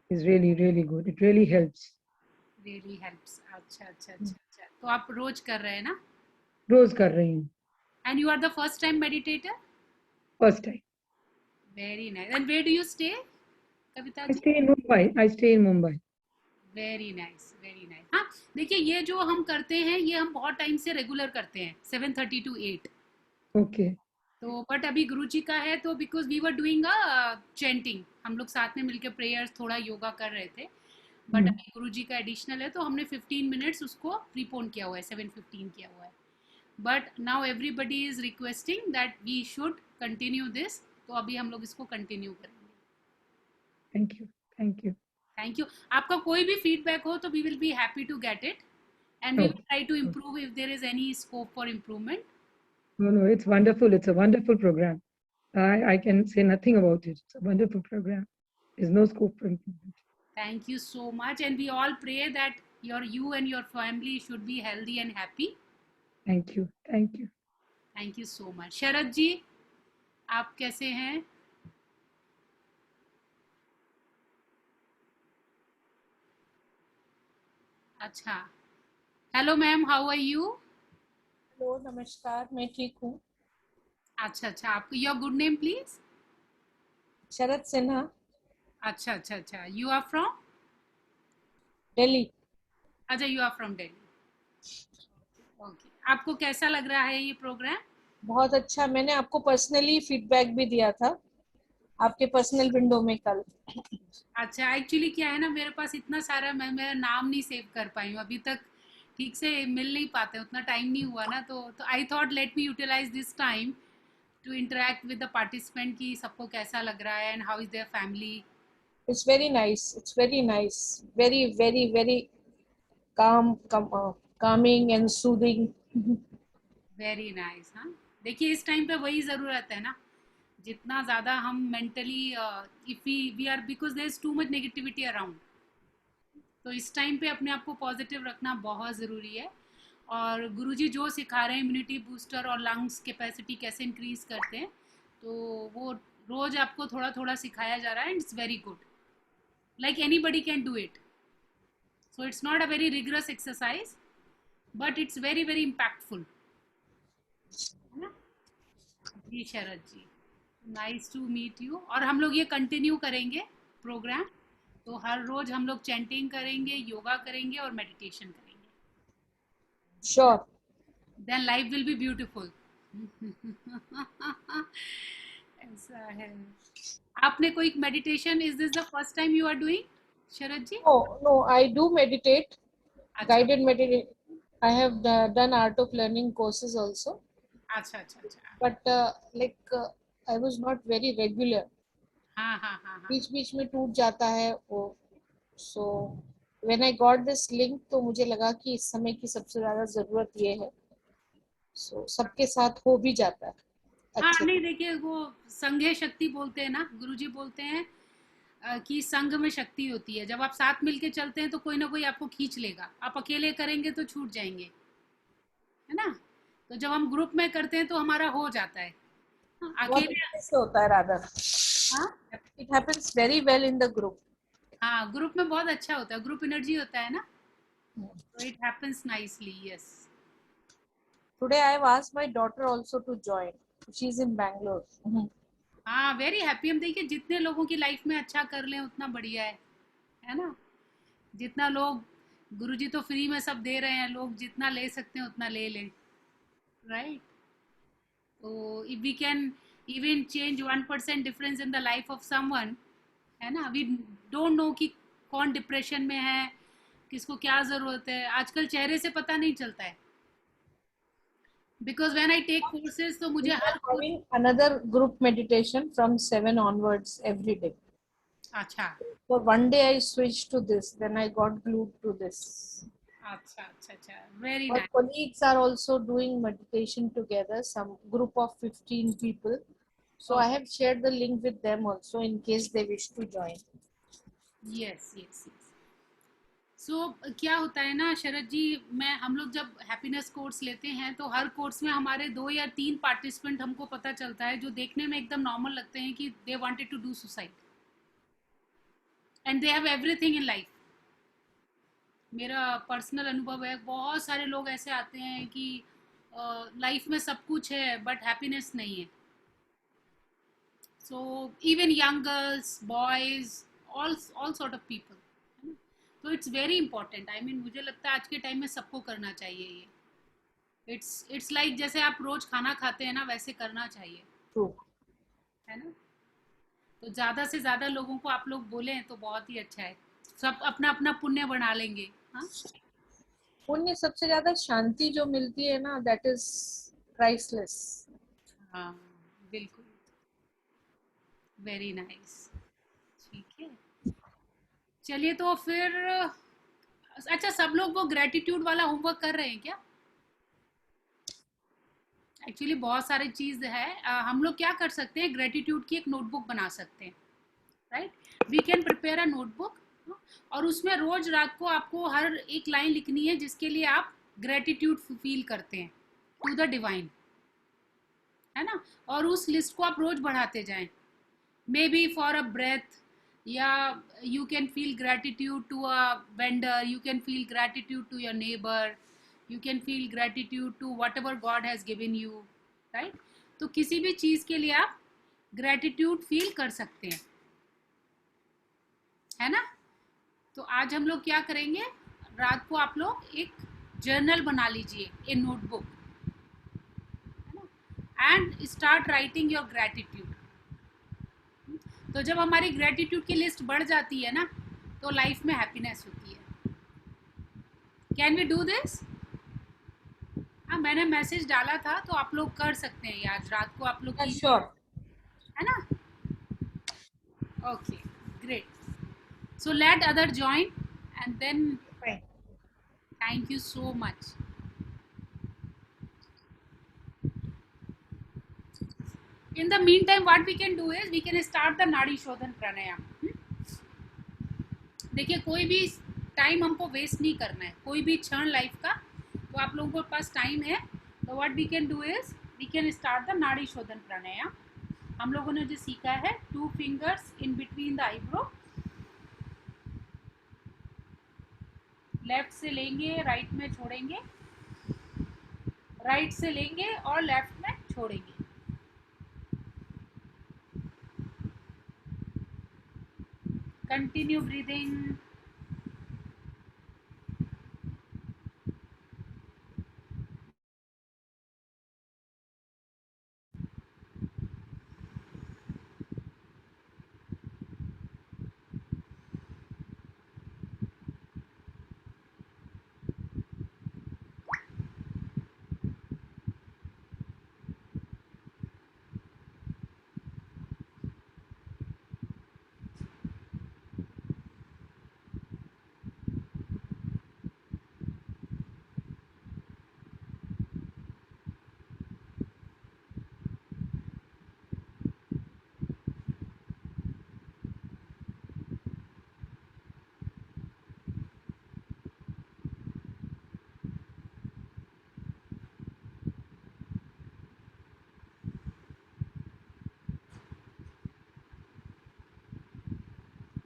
is really, really good. It really helps. Really helps. अच्छा अच्छा अच्छा अच्छा, तो आप रोज कर रहे हैं ना? रोज कर रही हूँ। And you are the first time meditator? First time. Very nice. And where do you stay, Kavita I ji? Stay in Mumbai. I stay in Mumbai. Very nice very nice. हाँ, देखिए ये जो हम करते हैं ये हम बहुत टाइम से रेगुलर करते हैं, 7:30 to 8। ओके। तो बट अभी गुरुजी का है तो because we were doing a chanting, हम लोग साथ में मिलके प्रेयर्स थोड़ा योगा कर रहे थे। बट हम्म। अभी गुरुजी का एडिशनल है तो हमने 15 मिनट्स उसको प्रीपोन किया हुआ है, 7:15 किया हुआ है। But now everybody is requesting that we should continue this, तो अभी हम लोग इसको कंटिन्यू करेंगे। Thank you. Thank you. Thank you. आपका कोई भी फीडबैक हो तो we will be happy to get it, and we will try to okay. Improve if there is any scope for improvement. No, no, it's wonderful. It's a wonderful program. I can say nothing about it. It's a wonderful program. There's no scope for improvement. Thank you so much, and we all pray that you and your family should be healthy and happy. Thank you. Thank you. Thank you so much. Sharad ji, आप कैसे हैं? अच्छा। Hello ma'am, how are you? Hello नमस्कार, मैं ठीक हूँ। अच्छा अच्छा, आपको your good name please? Sharad Sinha, अच्छा अच्छा अच्छा, यू आर फ्रॉम? दिल्ली। अच्छा, you are from Delhi. Okay, आपको कैसा लग रहा है ये प्रोग्राम? बहुत अच्छा। मैंने आपको पर्सनली फीडबैक भी दिया था आपके पर्सनल विंडो में कल। अच्छा, एक्चुअली क्या है ना, मेरे पास इतना सारा, मैं मेरा नाम नहीं सेव कर पाई हूँ अभी तक, ठीक से मिल नहीं पाते, उतना टाइम नहीं हुआ ना, तो I thought let me utilise this time to interact with the participant कि सबको कैसा लग रहा है and how is their family. It's very nice, it's very nice, very very very calm calming and soothing. Very nice. हाँ, देखिए इस time पे वही ज़रूरत है ना, जितना ज़्यादा हम mentally if we are, because there is too much negativity around, तो इस टाइम पे अपने आप को पॉजिटिव रखना बहुत ज़रूरी है। और गुरुजी जो सिखा रहे हैं, इम्यूनिटी बूस्टर और लंग्स कैपेसिटी कैसे इंक्रीज करते हैं, तो वो रोज़ आपको थोड़ा थोड़ा सिखाया जा रहा है, and it's very good, like any buddy can do it. So it's not a very rigorous exercise, but it's very very impactful, है ना? जी शरद जी, नाइस टू मीट यू। और हम लोग ये कंटिन्यू करेंगे प्रोग्राम, तो हर रोज हम लोग चैंटिंग करेंगे, योगा करेंगे और मेडिटेशन करेंगे, है ना? Sure. Then life will be beautiful. ऐसा है। आपने कोई meditation, is this the first time you are doing, Sharad ji? No, no, I do meditate, अच्छा guided meditate. I have done art of learning courses also, अच्छा अच्छा अच्छा। but I was not very regular. हाँ हाँ हाँ हाँ। बीच बीच में टूट जाता है वो। So when I got this link तो मुझे लगा कि इस समय की सबसे ज्यादा जरूरत ये है। सो सबके साथ हो भी जाता है हाँ, अच्छे नहीं से। देखिए वो संघे शक्ति बोलते हैं ना, गुरुजी बोलते हैं कि संघ में शक्ति होती है, जब आप साथ मिलके चलते हैं तो कोई ना कोई आपको खींच लेगा, आप अकेले करेंगे तो छूट जाएंगे, है ना? तो जब हम ग्रुप में करते हैं तो हमारा हो जाता है। हाँ, बहुत अकेले। अच्छे से होता है राधा। हाँ it happens very well in the group. हाँ, ग्रुप में बहुत अच्छा होता है, ग्रुप एनर्जी होता है ना, तो it happens nicely, yes. Today I have asked my daughter also to join. She is in Bangalore. हाँ, वेरी हैप्पी। हम देखिए जितने लोगों की लाइफ में अच्छा कर लें उतना बढ़िया है ना? जितना लोग, गुरुजी तो फ्री में सब दे रहे हैं, लोग जितना ले सकते हैं उतना ले लें, राइट? तो if we can even change 1% difference in the life of someone, है ना? वी डोंट नो कि कौन डिप्रेशन में है, किसको क्या ज़रूरत है, आजकल चेहरे से पता नहीं चलता है, because when I take courses तो We मुझे are her course. having another group meditation from 7 onwards every day. अच्छा So one day I switched to this, then I got glued to this. अच्छा अच्छा अच्छा, very Our nice. colleagues are also doing meditation together, some group of 15 people. So I have shared the link with them also in case they wish to join. Yes yes yes. So क्या होता है ना शरद जी, मैं हम लोग जब happiness course लेते हैं तो हर कोर्स में हमारे 2 या 3 पार्टिसिपेंट हमको पता चलता है जो देखने में एकदम नॉर्मल लगते हैं कि they wanted to do suicide, and they have everything in life. मेरा पर्सनल अनुभव है, बहुत सारे लोग ऐसे आते हैं कि लाइफ में सब कुछ है बट हैप्पीनेस नहीं है। So even young girls, boys, all sort of people. तो it's very important. I mean मुझे लगता है आज के टाइम में सबको करना चाहिए ये। इट्स लाइक जैसे आप रोज खाना खाते हैं ना, वैसे करना चाहिए, ट्रू। है ना। तो ज्यादा से ज्यादा लोगों को आप लोग बोलें तो बहुत ही अच्छा है। सब अपना अपना पुण्य बना लेंगे। हाँ, पुण्य सबसे ज्यादा शांति जो मिलती है ना, दैट इज प्राइसलेस। हाँ, बिल्कुल। Very nice. ठीक है, चलिए तो फिर। अच्छा, सब लोग वो ग्रेटिट्यूड वाला होमवर्क कर रहे हैं क्या? एक्चुअली बहुत सारी चीज़ है। हम लोग क्या कर सकते हैं, ग्रेटिट्यूड की एक नोटबुक बना सकते हैं, right. We can prepare a notebook, और उसमें रोज रात को आपको हर एक लाइन लिखनी है जिसके लिए आप ग्रेटिट्यूड फील करते हैं टू द डिवाइन, है ना। और उस लिस्ट को आप रोज बढ़ाते जाएं। May be for a breath, या you can feel gratitude to a vendor, you can feel gratitude to your neighbour, you can feel gratitude to whatever God has given you, right. तो किसी भी चीज़ के लिए आप gratitude feel कर सकते हैं, है ना। तो आज हम लोग क्या करेंगे, रात को आप लोग एक जर्नल बना लीजिए, ए नोटबुक, है ना, and start writing your gratitude. तो जब हमारी ग्रेटिट्यूड की लिस्ट बढ़ जाती है ना, तो लाइफ में हैप्पीनेस होती है। Can we do this? हाँ, मैंने मैसेज डाला था, तो आप लोग कर सकते हैं, आज रात को आप लोग कीजिए, श्योर। है ना। Okay, great. So let other join and then thank you so much. In the meantime, what we can do is we can start the Nadi Shodhan Pranayam. देखिए, कोई भी टाइम हमको वेस्ट नहीं करना है, कोई भी क्षण लाइफ का। तो आप लोगों के पास टाइम है, तो what we can do is we can start the nadi शोधन प्राणायाम। हम लोगों ने जो सीखा है, 2 fingers in between the eyebrow, left से लेंगे, राइट में छोड़ेंगे, राइट से लेंगे और लेफ्ट में छोड़ेंगे। Continue breathing.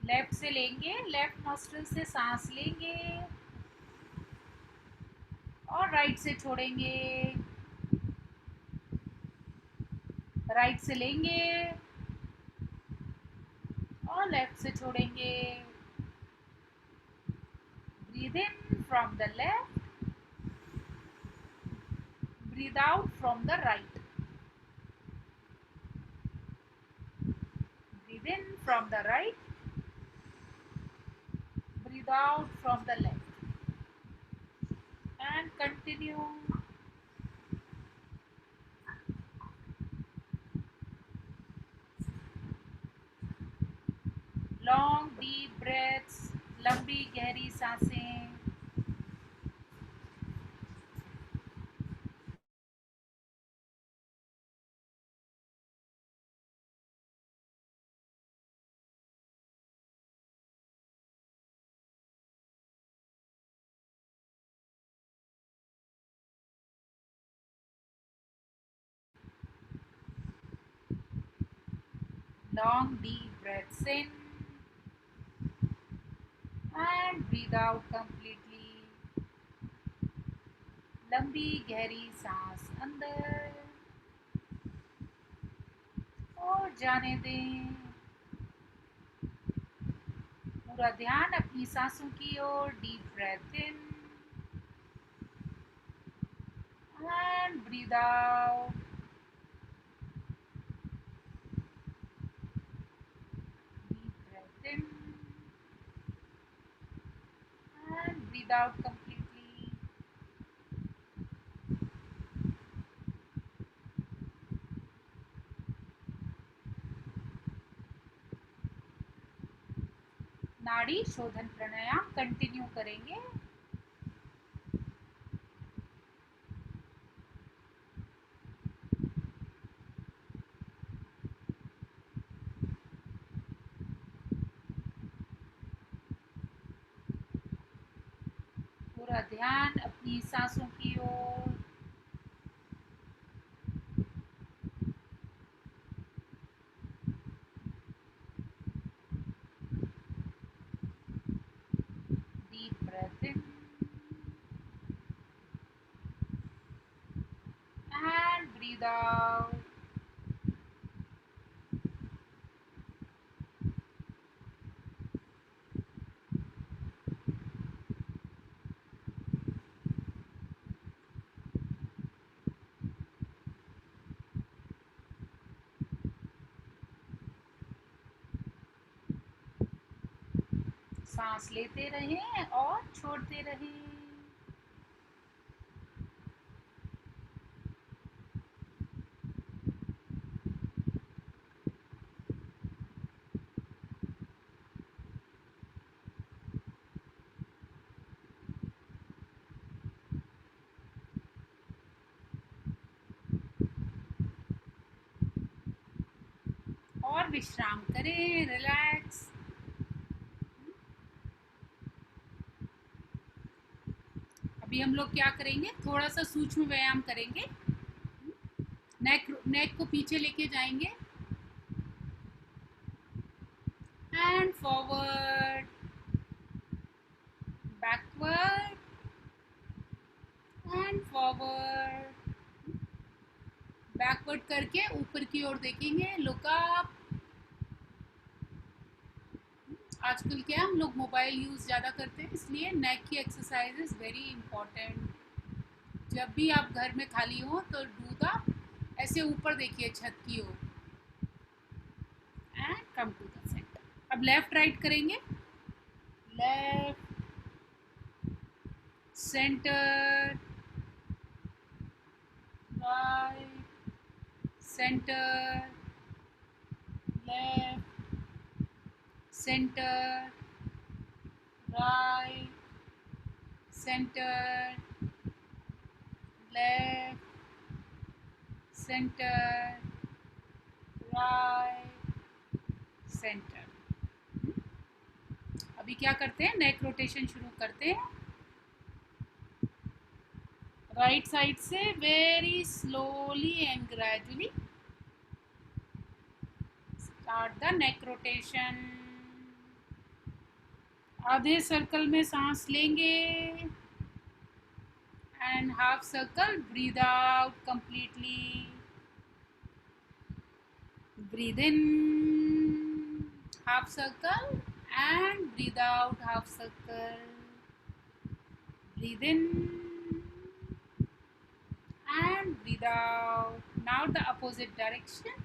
लेफ्ट से लेंगे, लेफ्ट नॉस्ट्रिल से सांस लेंगे और राइट से छोड़ेंगे, राइट से लेंगे और लेफ्ट से छोड़ेंगे। Breathe in from the left, breathe out from the right, breathe in from the right, breathe out from the left, and continue. Long deep breaths, लंबी गहरी सांसें। Long deep breaths in breathe out completely. लंबी गहरी सांस अंदर और जाने दें। पूरा ध्यान अपनी सांसों की ओर। Deep breath in and breathe out. Deep breath in and breathe out completely. नाड़ी शोधन प्राणायाम कंटिन्यू करेंगे। पूरा ध्यान अपनी सांसों की ओर। Deep breath in and breathe out. सांस लेते रहें और छोड़ते रहें। और विश्राम करें, रिलैक्स। अभी हम लोग क्या करेंगे, थोड़ा सा सूक्ष्म व्यायाम करेंगे। नेक को पीछे लेके जाएंगे and forward, backward and forward. Backward करके ऊपर की ओर देखेंगे, लुक अप। आजकल क्या हम लोग मोबाइल यूज़ ज़्यादा करते हैं, इसलिए नेक की एक्सरसाइज इज़ वेरी इम्पॉर्टेंट। जब भी आप घर में खाली हो तो डू द ऐसे ऊपर देखिए छत की ओर and come to the centre. अब लेफ्ट राइट करेंगे। Left, centre, right, centre, left, centre, right, centre, left, centre, right, centre. अभी क्या करते हैं, नेक रोटेशन शुरू करते हैं। राइट साइड से very slowly and gradually start the neck rotation. आधे सर्कल में सांस लेंगे and half circle breathe out completely. Breathe in half circle and breathe out half circle. Breathe in and breathe out. Now the opposite direction.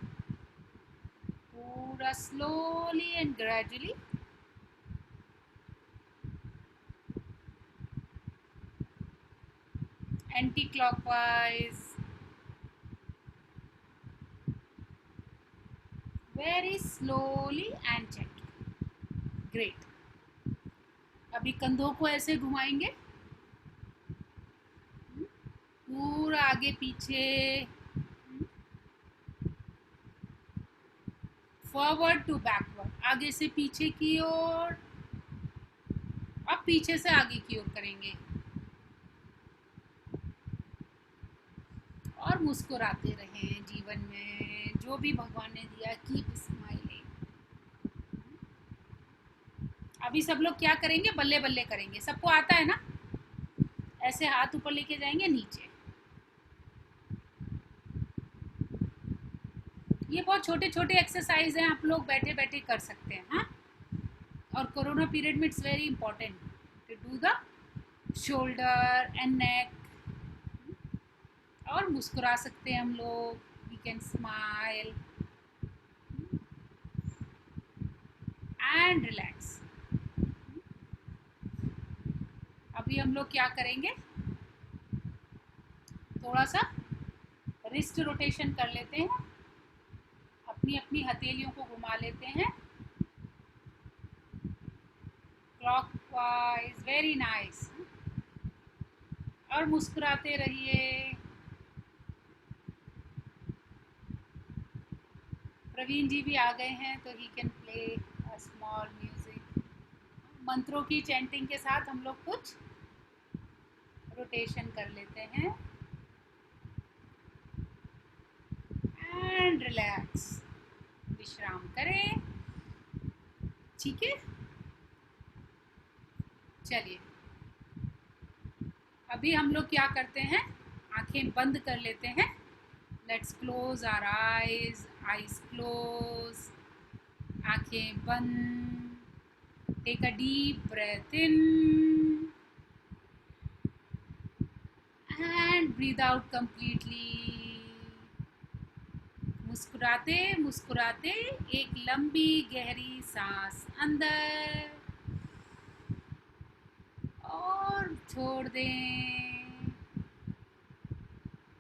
Pura slowly and gradually. Anti-clockwise. Very slowly and gently. Great. अभी कंधों को ऐसे घुमाएंगे, पूरा आगे पीछे, forward to backward, आगे से पीछे की ओर, अब पीछे से आगे की ओर करेंगे और मुस्कुराते रहें। जीवन में जो भी भगवान ने दिया, कीप स्माइलिंग। अभी सब लोग क्या करेंगे, बल्ले बल्ले करेंगे, सबको आता है ना, ऐसे हाथ ऊपर लेके जाएंगे नीचे। ये बहुत छोटे छोटे एक्सरसाइज हैं, आप लोग बैठे बैठे कर सकते हैं। हाँ, और कोरोना पीरियड में it's very important to do the shoulder and neck. और मुस्कुरा सकते हैं हम लोग, we can smile and relax. अभी हम लोग क्या करेंगे, थोड़ा सा रिस्ट रोटेशन कर लेते हैं, अपनी अपनी हथेलियों को घुमा लेते हैं क्लॉकवाइज, वेरी नाइस। और मुस्कुराते रहिए। प्रवीण जी भी आ गए हैं तो he can play a small music. मंत्रों की चैंटिंग के साथ हम लोग कुछ रोटेशन कर लेते हैं एंड रिलैक्स, विश्राम करें। ठीक है, चलिए अभी हम लोग क्या करते हैं, आंखें बंद कर लेते हैं। Let's close our eyes, eyes close, आंखें बंद। Take a deep breath in and breathe out completely. मुस्कुराते मुस्कुराते एक लंबी गहरी सांस अंदर और छोड़ दें।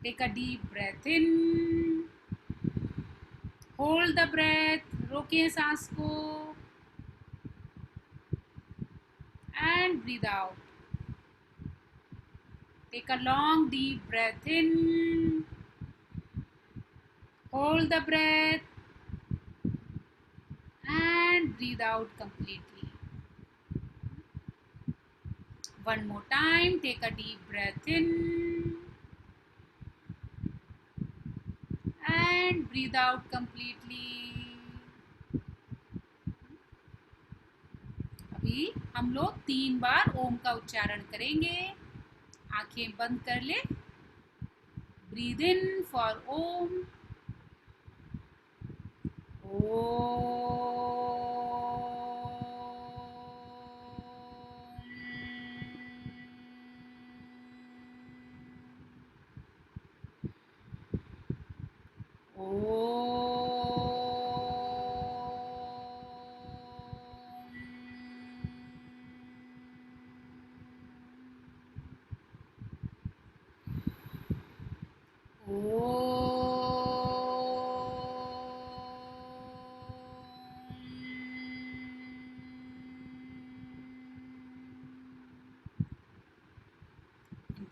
Take a deep breath in, hold the breath, रोकें सांस को and breathe out. Take a long deep breath in, hold the breath and breathe out completely. One more time, take a deep breath in and breathe out completely. अभी हम लोग 3 बार ओम का उच्चारण करेंगे। आंखें बंद कर ले। Breathe in for Om,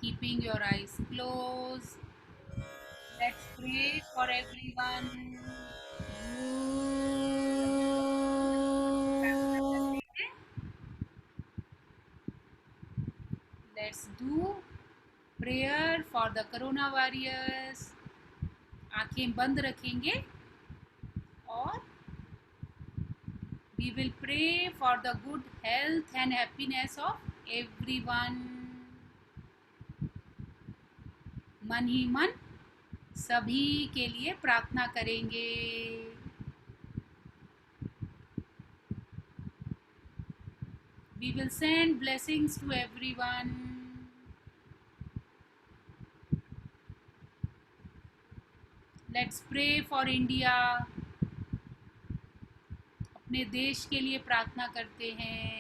keeping your eyes closed. Let's pray for everyone. Let's do prayer for the corona warriors. आंखें बंद रखेंगे और we will pray for the good health and happiness of everyone. मन ही मन सभी के लिए प्रार्थना करेंगे। We will send blessings to everyone. Let's pray for India. अपने देश के लिए प्रार्थना करते हैं।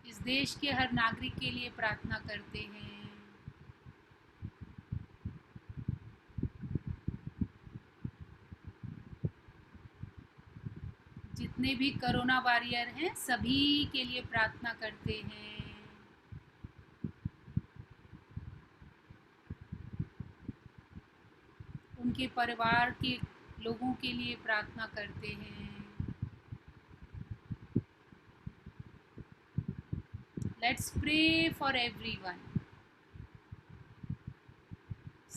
इस देश के हर नागरिक के लिए प्रार्थना करते हैं। जितने भी कोरोना वॉरियर हैं सभी के लिए प्रार्थना करते हैं। उनके परिवार के लोगों के लिए प्रार्थना करते हैं। Let's pray for everyone.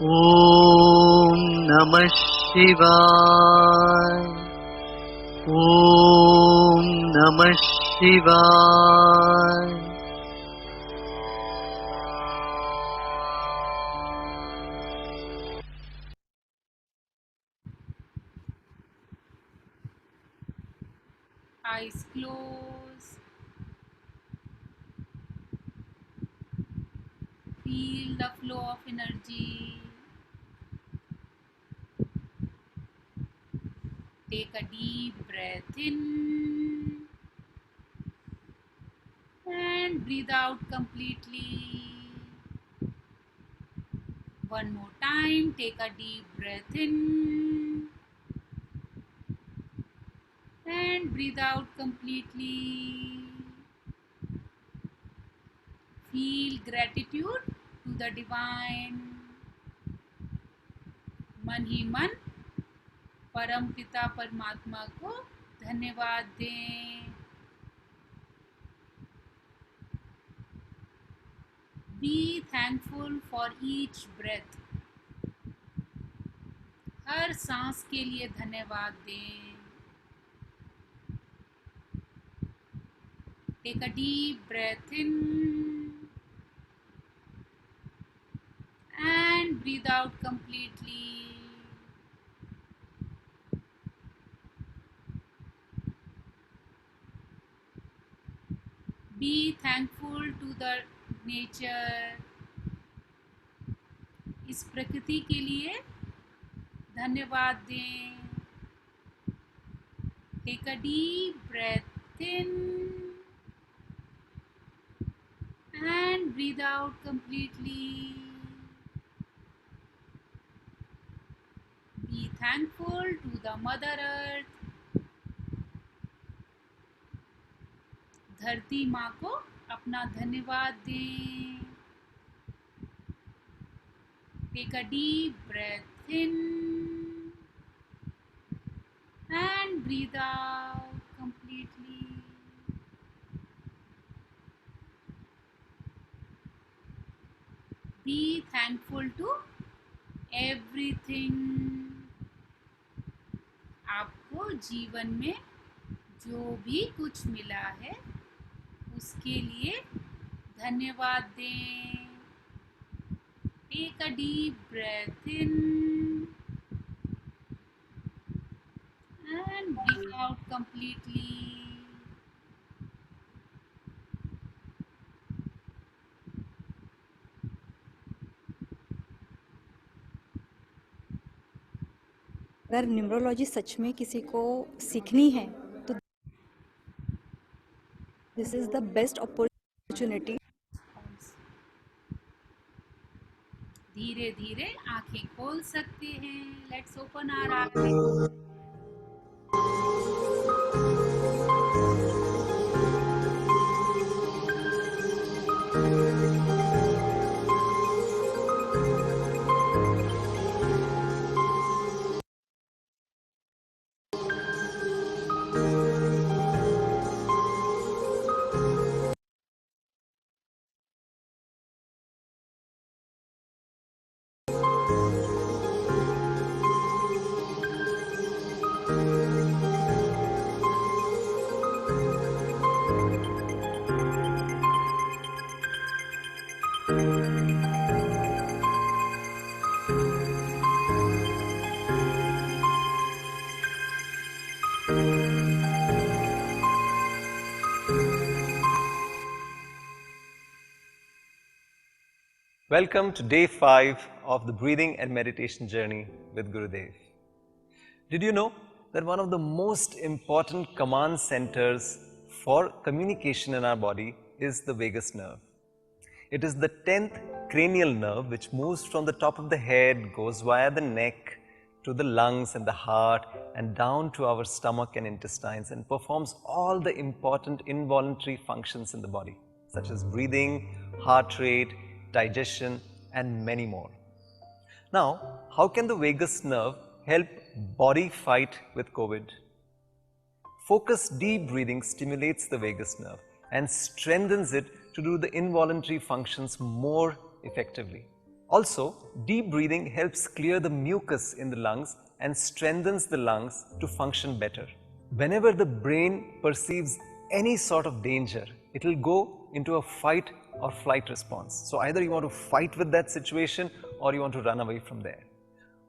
ॐ नमः शिवाय ॐ नमः शिवाय Eyes closed. Feel the flow of energy. Take a deep breath in and breathe out completely. One more time, take a deep breath in and breathe out completely. Feel gratitude to the divine. मन ही मन परम पिता परमात्मा को धन्यवाद दें. Be thankful for each breath. हर सांस के लिए धन्यवाद दें. Take a deep breath in and breathe out completely. Be thankful to the nature. इस प्रकृति के लिए धन्यवाद दें. Take a deep breath in and breathe out completely. Be thankful to the Mother Earth. धरती माँ को अपना धन्यवाद दें. Take a deep breath in and breathe out completely. Be thankful to everything. आपको जीवन में जो भी कुछ मिला है उसके लिए धन्यवाद दें. Take a deep breath in and breathe out completely. अगर न्यूमरोलॉजी सच में किसी को सीखनी है तो this is the best opportunity. धीरे धीरे आंखें खोल सकते हैं. Let's open our eyes. Welcome to day 5 of the breathing and meditation journey with Gurudev. Did you know that one of the most important command centers for communication in our body is the vagus nerve? It is the 10th cranial nerve which moves from the top of the head, goes via the neck to the lungs and the heart and down to our stomach and intestines and performs all the important involuntary functions in the body such as breathing, heart rate, digestion and many more. Now, how can the vagus nerve help body fight with COVID? Focused deep breathing stimulates the vagus nerve and strengthens it to do the involuntary functions more effectively. Also, deep breathing helps clear the mucus in the lungs and strengthens the lungs to function better. Whenever the brain perceives any sort of danger, it will go into a fight or flight response. So either you want to fight with that situation or you want to run away from there.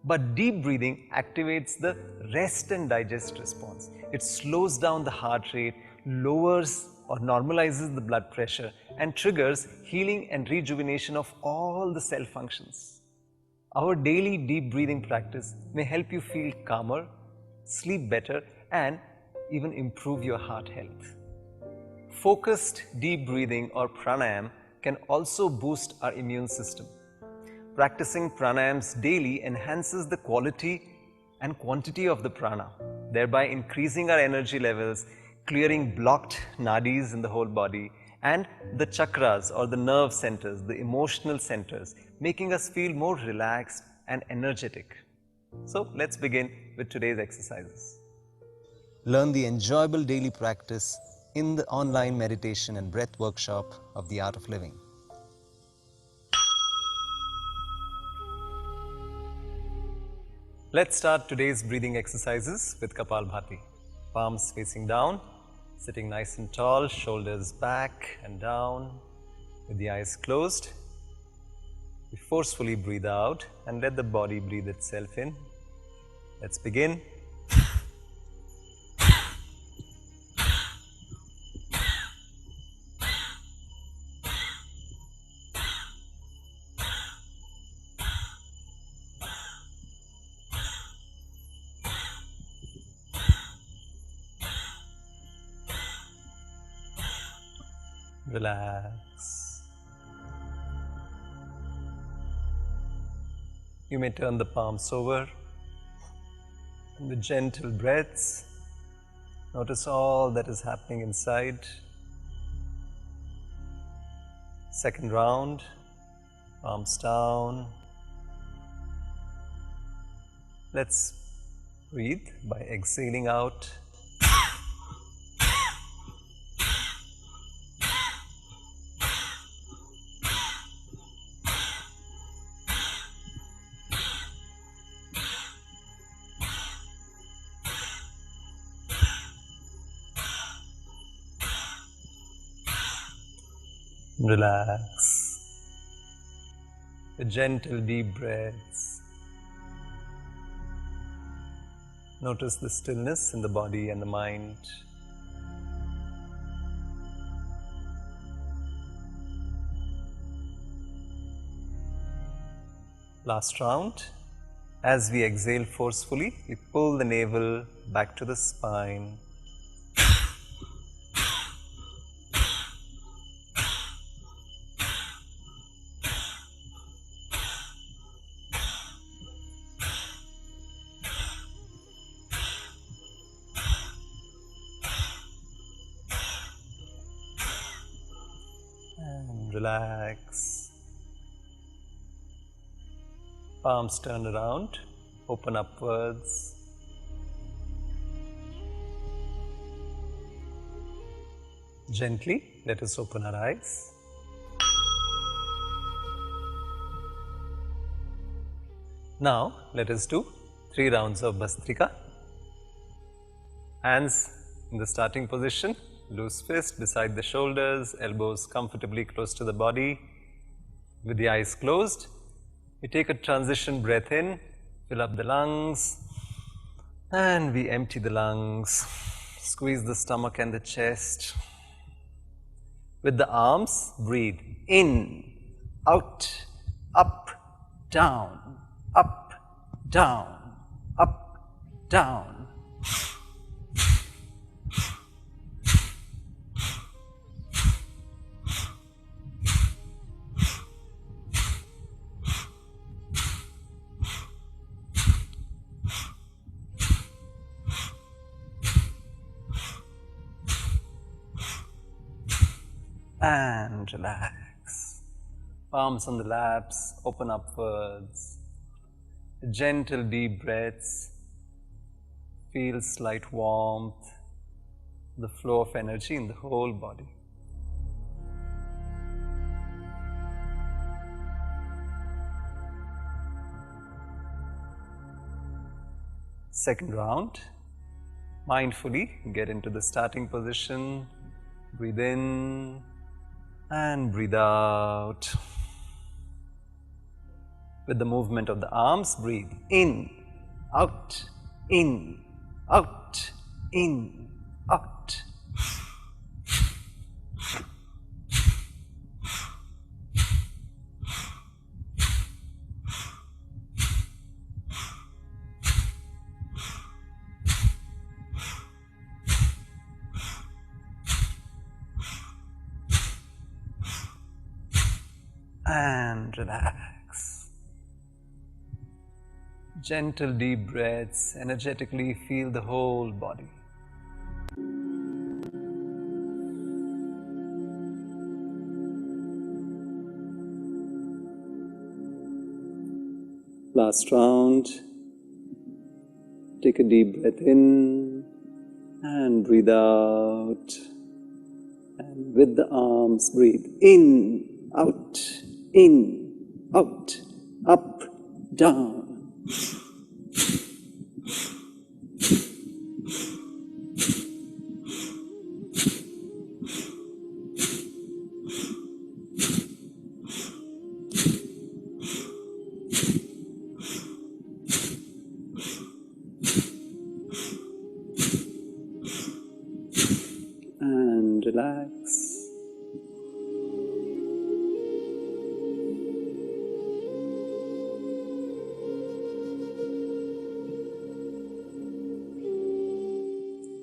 But deep breathing activates the rest and digest response. It slows down the heart rate, lowers or normalizes the blood pressure, and triggers healing and rejuvenation of all the cell functions. Our daily deep breathing practice may help you feel calmer, sleep better, and even improve your heart health. Focused deep breathing or pranayam can also boost our immune system. Practicing pranayams daily enhances the quality and quantity of the prana, thereby increasing our energy levels, clearing blocked nadis in the whole body, and the chakras or the nerve centers, the emotional centers, making us feel more relaxed and energetic. So let's begin with today's exercises. Learn the enjoyable daily practice in the online meditation and breath workshop of The Art of Living. Let's start today's breathing exercises with Kapalbhati. Palms facing down, sitting nice and tall, shoulders back and down, with the eyes closed. We forcefully breathe out and let the body breathe itself in. Let's begin. Relax. You may turn the palms over and with gentle breaths, notice all that is happening inside. Second round, palms down. Let's breathe by exhaling out. Relax. With gentle deep breaths. Notice the stillness in the body and the mind. Last round. As we exhale forcefully, we pull the navel back to the spine. And relax. Palms turn around, open upwards. Gently, let us open our eyes. Now, let us do 3 rounds of Bhastrika. Hands in the starting position, loose fist beside the shoulders, elbows comfortably close to the body. With the eyes closed, we take a transition breath in, fill up the lungs, and we empty the lungs, squeeze the stomach and the chest. With the arms, breathe in, out, up, down, up, down, up, down. And relax. Palms on the laps, open upwards. Gentle deep breaths. Feel slight warmth, the flow of energy in the whole body. Second round. Mindfully get into the starting position. Breathe in and breathe out. With the movement of the arms, breathe in, out, in, out, in, out. And relax. Gentle deep breaths, energetically feel the whole body. Last round. Take a deep breath in and breathe out. And with the arms, breathe in, out, up, down. And relax.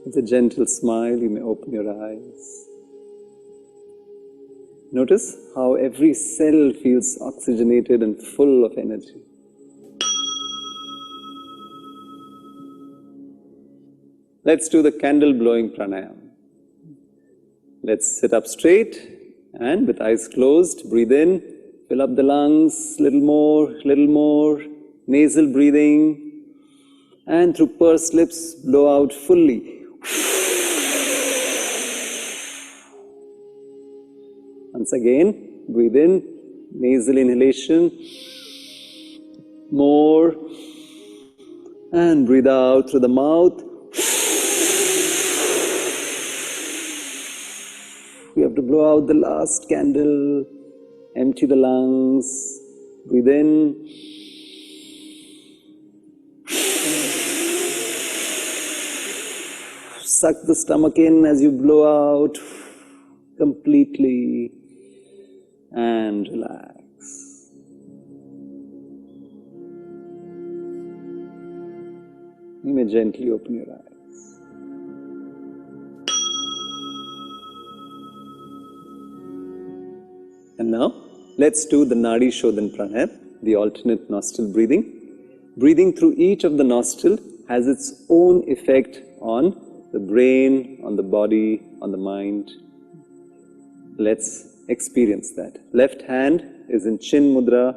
With a gentle smile, you may open your eyes. Notice how every cell feels oxygenated and full of energy. Let's do the candle blowing pranayama. Let's sit up straight and with eyes closed, breathe in, fill up the lungs, little more, nasal breathing, and through pursed lips, blow out fully. Once again, breathe in, nasal inhalation, more, and breathe out through the mouth. You have to blow out the last candle, empty the lungs, breathe in. Suck the stomach in as you blow out completely and relax. You may gently open your eyes. And now, let's do the Nadi Shodhan Pranayama, the alternate nostril breathing. Breathing through each of the nostrils has its own effect on the brain, on the body, on the mind. Let's experience that. Left hand is in Chin Mudra,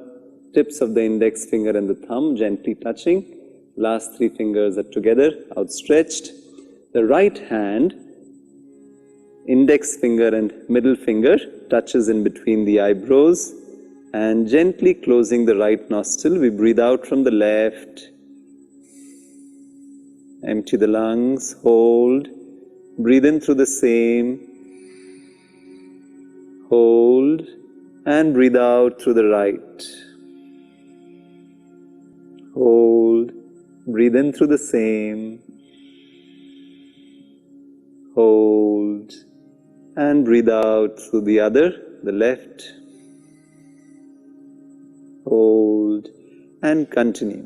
tips of the index finger and the thumb gently touching. Last three fingers are together, outstretched. The right hand, index finger and middle finger touches in between the eyebrows, and gently closing the right nostril, we breathe out from the left. Empty the lungs, hold, breathe in through the same, hold, and breathe out through the right. Hold, breathe in through the same, hold, and breathe out through the other, the left. Hold, and continue.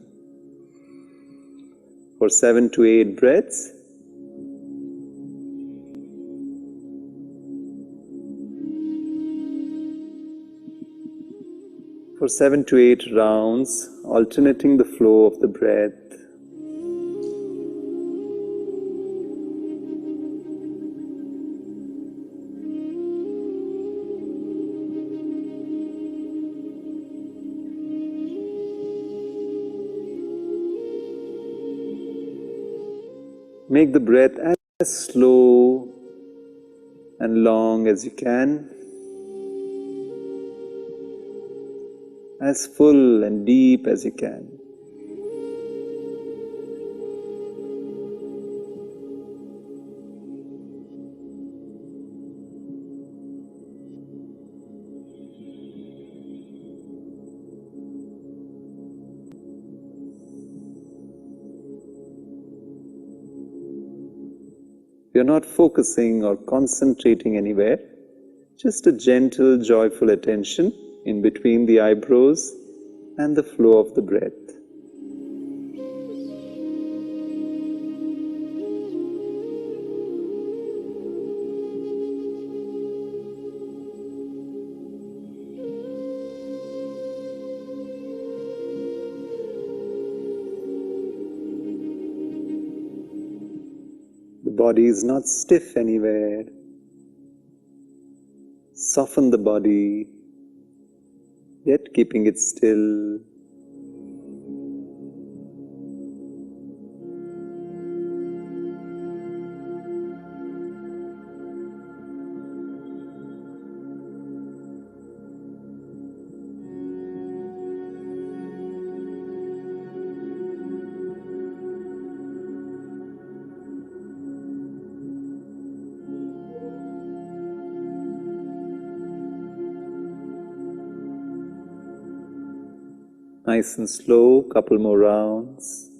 For 7 to 8 breaths. For 7 to 8 rounds, alternating the flow of the breath. Make the breath as slow and long as you can, as full and deep as you can. You're not focusing or concentrating anywhere, just a gentle, joyful attention in between the eyebrows and the flow of the breath. The body is not stiff anywhere. Soften the body, yet keeping it still. Nice and slow, couple more rounds.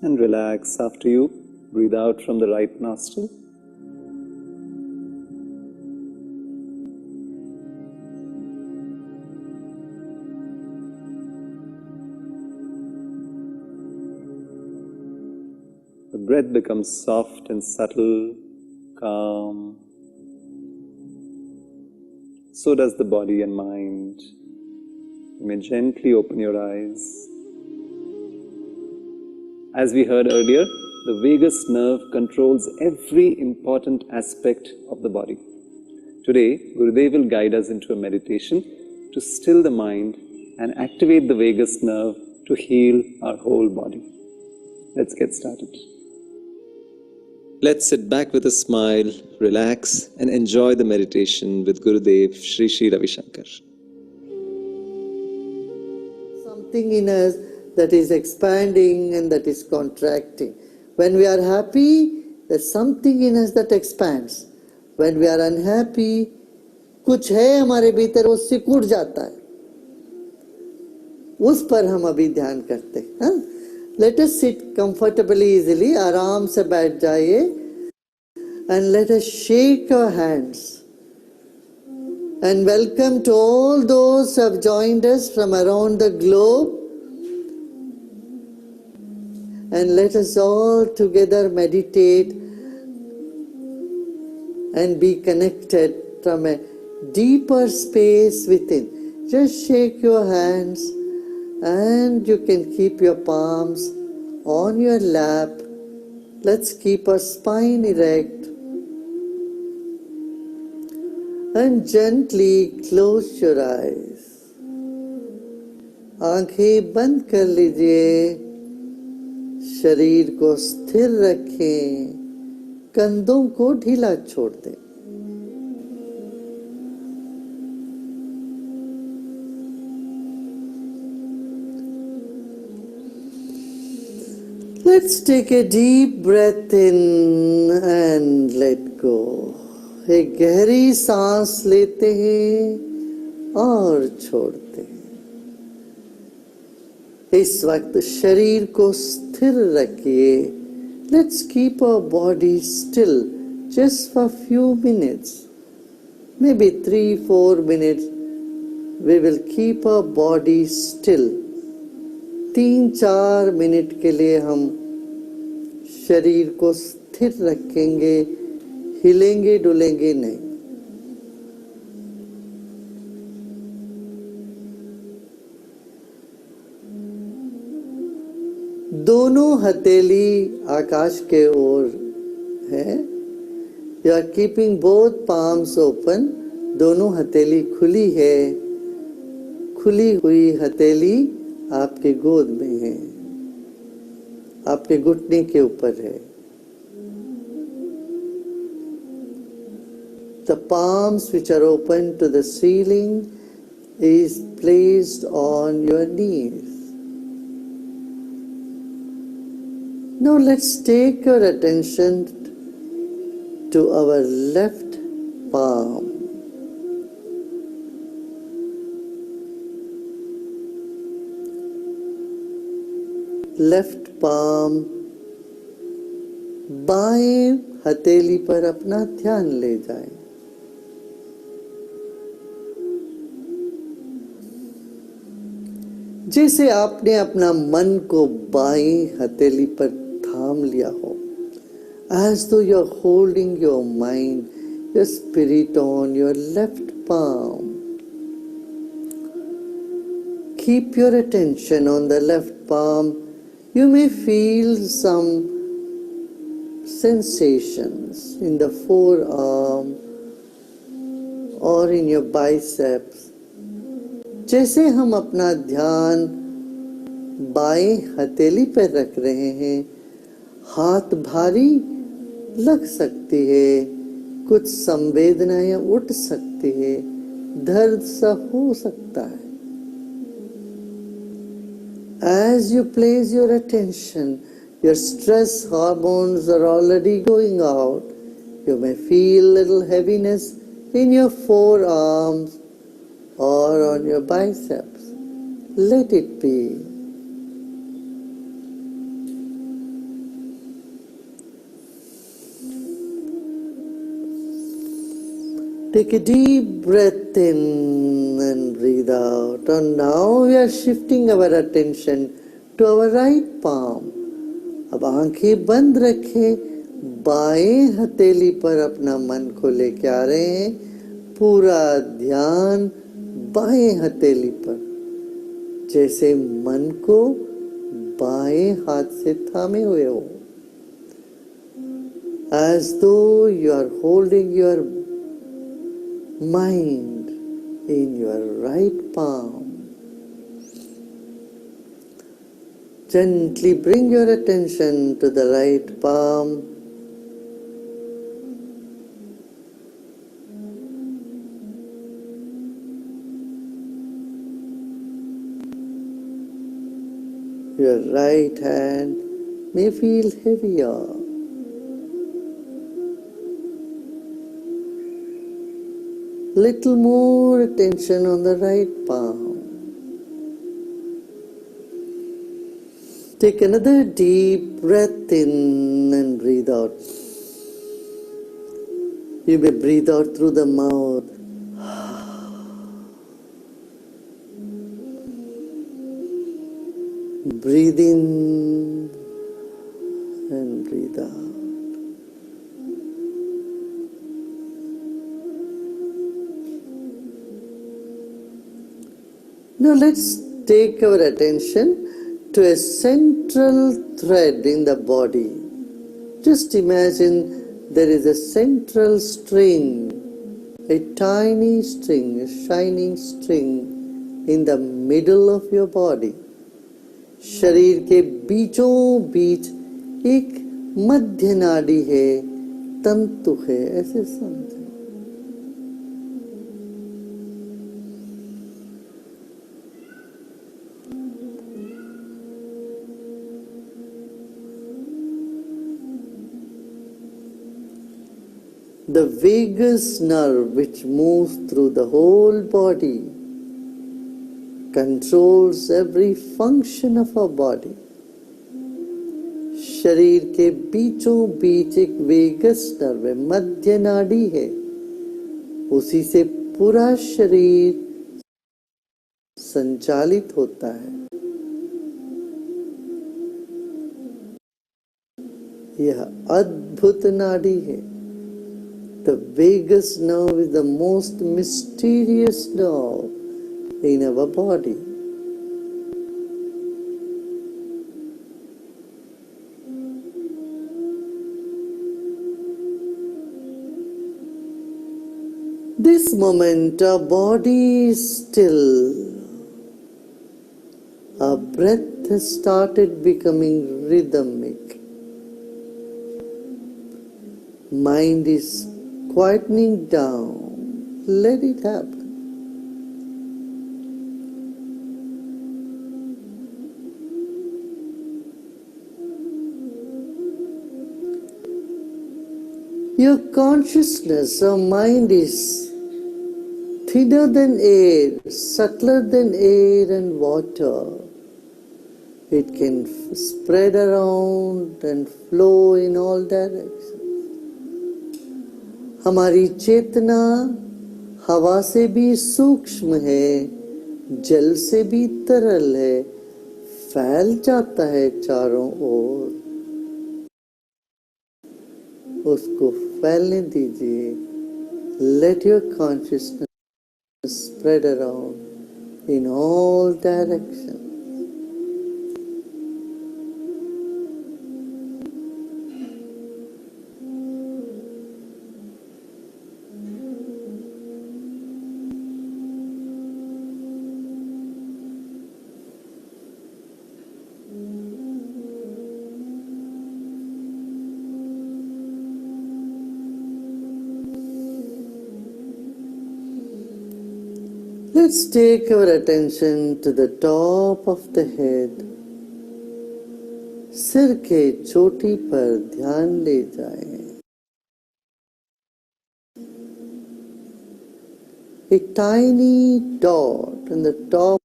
And relax after you breathe out from the right nostril. The breath becomes soft and subtle, calm. So does the body and mind. You may gently open your eyes. As we heard earlier, the vagus nerve controls every important aspect of the body. Today, Gurudev will guide us into a meditation to still the mind and activate the vagus nerve to heal our whole body. Let's get started. Let's sit back with a smile, relax, and enjoy the meditation with Gurudev Sri Sri Ravi Shankar. Something in us that is expanding and that is contracting. When we are happy, there's something in us that expands. When we are unhappy, कुछ है हमारे भीतर वो सिकुड़ जाता है. उस पर हम अभी ध्यान करते हैं. Let us sit comfortably, easily, आराम से बैठ जाइए, and let us shake our hands. And welcome to all those who have joined us from around the globe. And let us all together meditate and be connected from a deeper space within. Just shake your hands and you can keep your palms on your lap. Let's keep our spine erect. And gently close your eyes. आंखें बंद कर लीजिए. शरीर को स्थिर रखें, कंधों को ढीला छोड़ दें. Let's take a deep breath in and let go. एक गहरी सांस लेते हैं और छोड़ते हैं. इस वक्त शरीर को स्थिर रखिए. Let's keep our body still just for few minutes. Maybe 3-4 minutes. We will keep our body still. 3-4 minute के लिए हम शरीर को स्थिर रखेंगे, हिलेंगे डुलेंगे नहीं. दोनों हथेली आकाश के ओर है. You are keeping both palms open. दोनों हथेली खुली है. खुली हुई हथेली आपके गोद में है, आपके घुटने के ऊपर है. the palms which are open to the ceiling is placed on your knees. Now let's take your attention to our left palm. Left palm, बाएं हथेली पर अपना ध्यान ले जाएं। जैसे आपने अपना मन को बाएं हथेली पर थाम लिया हो, as though you're holding your mind, your spirit on your left palm. Keep your attention on the left palm. You may feel some sensations in the forearm or in your biceps. जैसे हम अपना ध्यान बाएं हथेली पर रख रहे हैं, हाथ भारी लग सकती है, कुछ संवेदनाएं उठ सकती है, दर्द सा हो सकता है। As you place your attention, your stress hormones are already going out. You may feel little heaviness in your forearms or on your biceps. Let it be. Take a deep breath in and breathe out. And now we are shifting our attention to our right palm. अब आंखें बंद रखें, बाएं हथेली पर अपना मन को लेके आ रहे हैं, पूरा ध्यान बाएं हथेली पर, जैसे मन को बाएं हाथ से थामे हुए हो, as though you are holding your mind in your right palm. Gently bring your attention to the right palm. Your right hand may feel heavier. Little more attention on the right palm. Take another deep breath in and breathe out. You may breathe out through the mouth. Breathe in and breathe out. Now let's take our attention to a central thread in the body. Just imagine there is a central string, a tiny string, a shining string in the middle of your body. शरीर के बीचों बीच एक मध्य नाड़ी है, तंतु है, ऐसे समझें। The vagus nerve, which moves through the whole body, controls every function of our body. शरीर के बीचों बीच एक वेगस नर्व है, मध्य नाड़ी है, उसी से पूरा शरीर संचालित होता है। यह अद्भुत नाड़ी है। The vagus nerve is the most mysterious nerve in our body. This moment our body is still. Our breath has started becoming rhythmic. Mind is quietening down. Let it happen. Your consciousness or mind is thinner than air, subtler than air and water. It can spread around and flow in all directions. हमारी चेतना हवा से भी सूक्ष्म है, जल से भी तरल है, फैल जाता है चारों ओर। उसको फैलने दीजिए। Let your consciousness spread around in all directions. Let's take our attention to the top of the head. सिर के चोटी पर ध्यान ले जाएं। A tiny dot on the top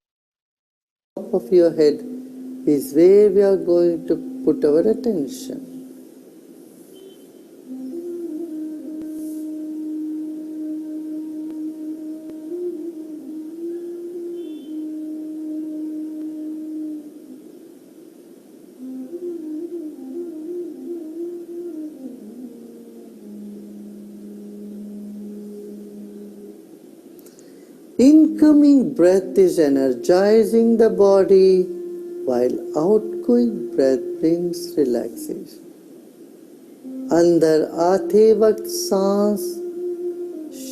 of your head is where we are going to put our attention. Incoming breath is energizing the body, while outgoing breath brings relaxation. अंदर आते वक्त सांस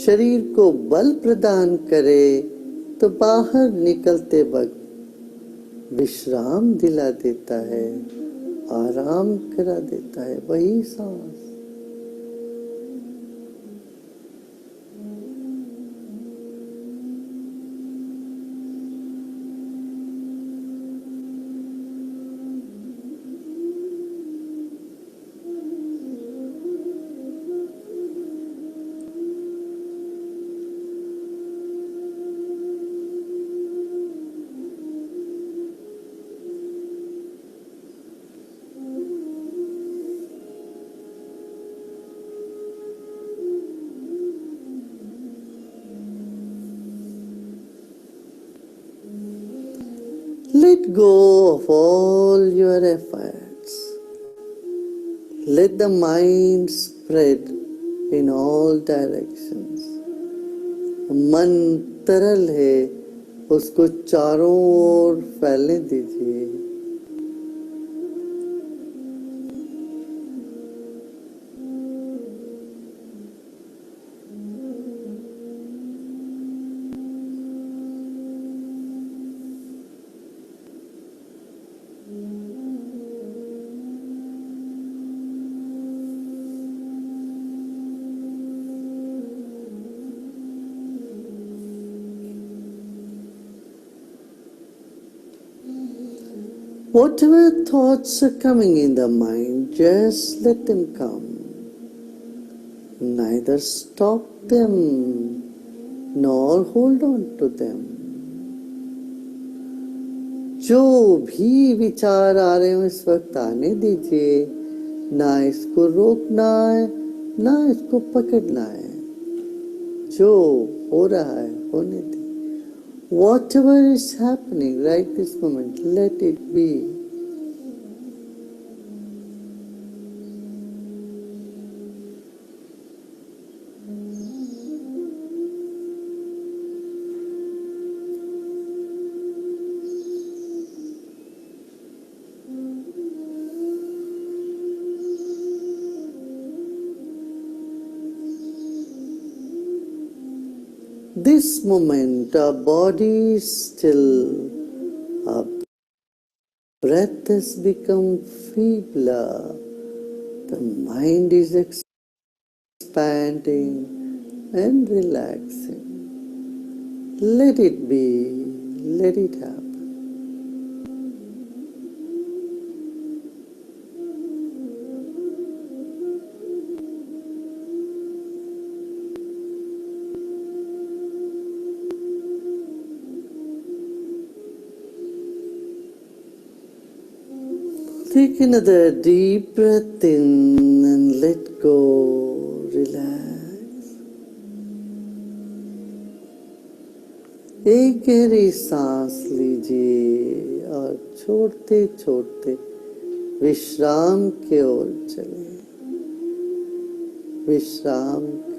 शरीर को बल प्रदान करे तो बाहर निकलते वक्त विश्राम दिला देता है, आराम करा देता है वही सांस। Let go of all your efforts. Let the mind spread in all directions. मन तरल है, उसको चारों ओर फैलने दीजिए। Whatever thoughts are coming in the mind, just let them come. Neither stop them nor hold on to them. जो भी विचार आ रहे हो इस वक्त आने दीजिए, ना इसको रोकना है ना इसको पकड़ना है। जो हो रहा है होने दीजिए। Whatever is happening right this moment, let it be. This moment our body is still, our breath has become feebler, the mind is expanding and relaxing. Let it be, let it happen. Take another deep breath in and let go. Relax. एक गहरी सांस लीजिए और छोड़ते छोड़ते विश्राम की ओर चले। विश्राम करें।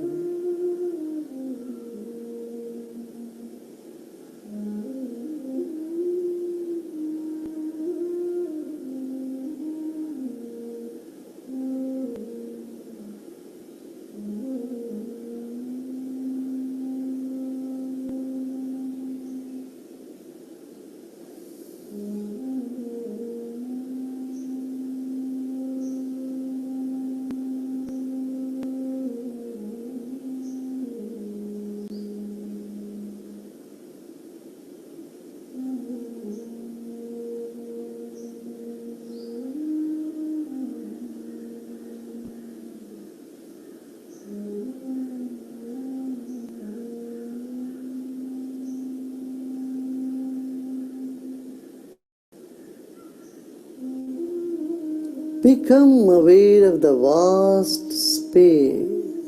Become aware of the vast space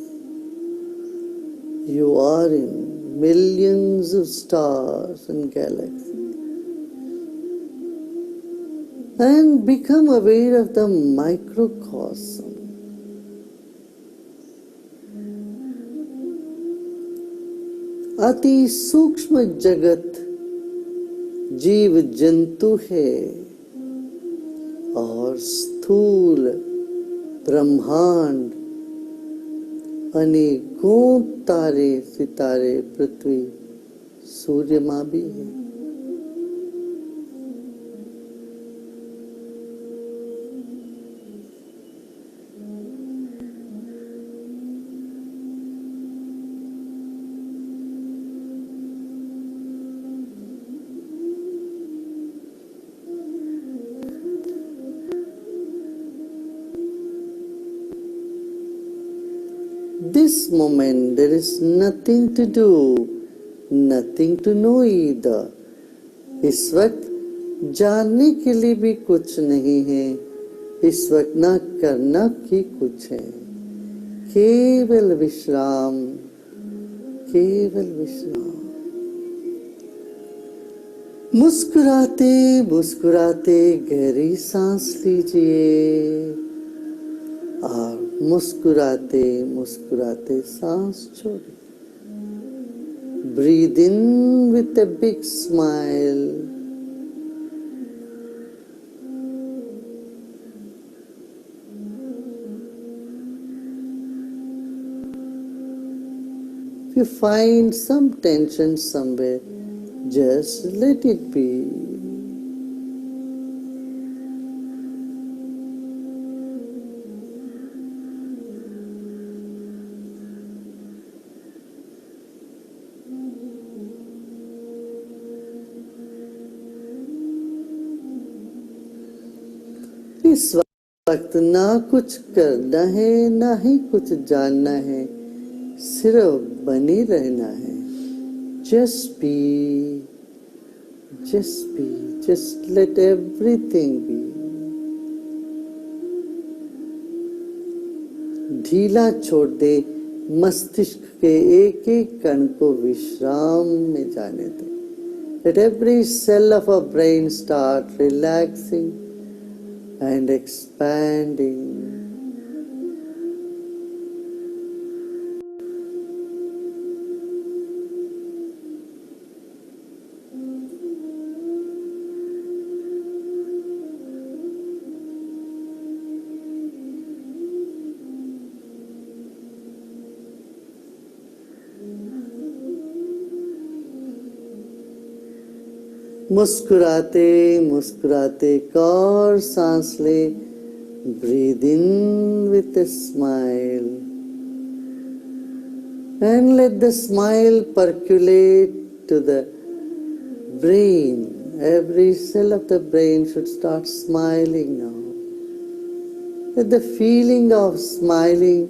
you are in, millions of stars and galaxies. And become aware of the microcosm. अति सूक्ष्म जगत जीव जंतु है और स्थूल ब्रह्मांड अनेकों तारे सितारे पृथ्वी सूर्य माँ भी है। This moment there is nothing to do, nothing to know either. इस वक्त जानने के लिए भी कुछ नहीं है, इस वक्त ना करना की कुछ है, केवल विश्राम, केवल विश्राम। मुस्कुराते मुस्कुराते गहरी सांस लीजिए और मुस्कुराते मुस्कुराते सांस छोड़िए। Breathe in with a big smile. If you find some tension somewhere, just let it be. इस वक्त ना कुछ करना है ना ही कुछ जानना है, सिर्फ बने रहना है। Just be, just let everything be. ढीला छोड़ दे, मस्तिष्क के एक एक कण को विश्राम में जाने दे। Let every cell of our brain start relaxing and expanding. मुस्कुराते मुस्कुराते एक और सांस ले। Breathe in with a smile And let the smile percolate to the brain. Every cell of the brain should start smiling now. Let the feeling of smiling